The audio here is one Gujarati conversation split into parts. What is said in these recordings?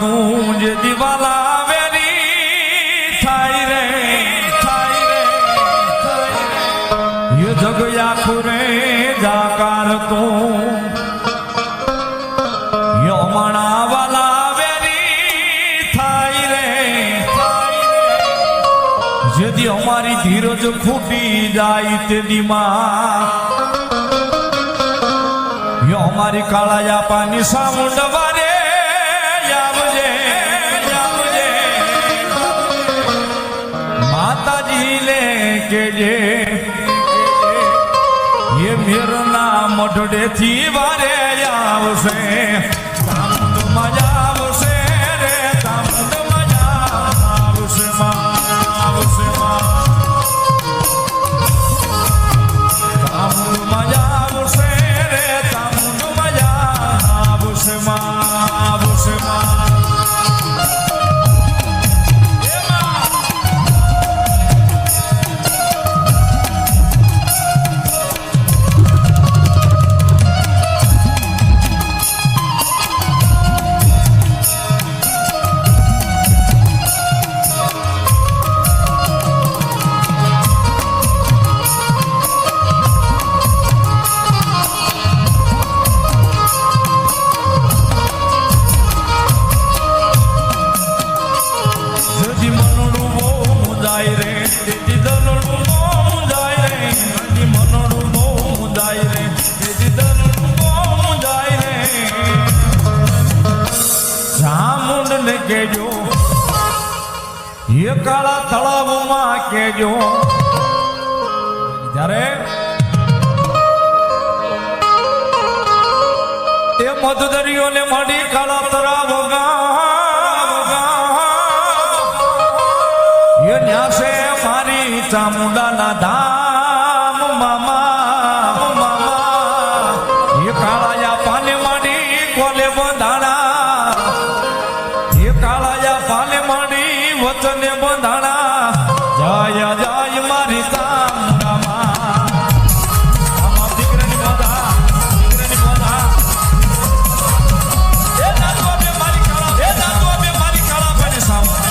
તું જે દિવાલા વેરી થાય રે ये जग आखुरे जाकार તું यो मणा वाला वेरी થાય રે જેથી અમારી ધીરજ ખૂટી જાય તે દીમાં યો અમારી કાળાયા પાની સામુંડ વારે આવજે માતાજી લે કેજે ये मेरना मठड़े थी वारे आवसे तामुंड मजा आवसे रे तामुंड मजा आवसे तामुंड मजा आवसे रे तामुंड मजा आवसे કેજો એ કાળા તળાવમાં કેજો જ્યારે એ મધદરિયો ને મળી કાળા તળાવ એ ન્યાસે મારી ચામુંડાના ધામ મામા એ કાળાયા પાને માડી કોલે બંધાણા કાળાયા પાલે માડી વચને બંધાણા જય જય મારી ચામુંડામાં દીકરાની બધા એ દાદુ બે મારી કાળા પાની સામે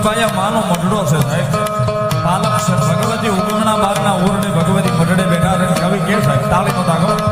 ભાઈ આ માનો મઢડો છે સાહેબ પાલક છે ભગવતી ઉગમણા બારના ઓરડે ભગવતી મઢડે બેઠા છે કવિ કે સાહેબ તાળી નો દાખલો